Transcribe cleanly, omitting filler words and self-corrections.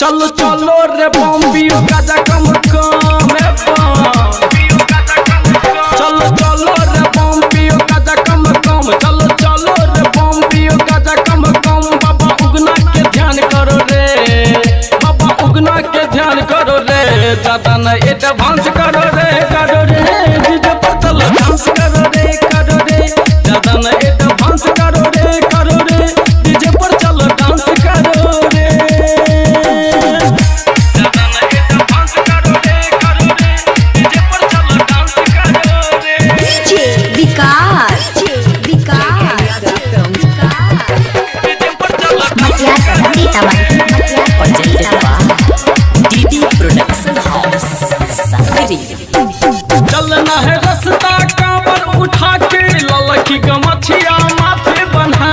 चलो चलो रे बॉम्बियो गाजा कम कम चलो चलो रे बॉम्बियो गाजा कम कम चलो चलो रे बॉम्बियो गाजा कम कम बाबा उगना के ध्यान करो रे बाबा उगना के ध्यान करो रे ज्यादा न एडवांस करो रे डीजे पर चलो डांस करो रे ज्यादा न एडवांस करो रे डीजे पर चलो डांस करो रे ज्यादा न एडवांस करो रे डीजे पर चलो डांस करो रे डीजे विकास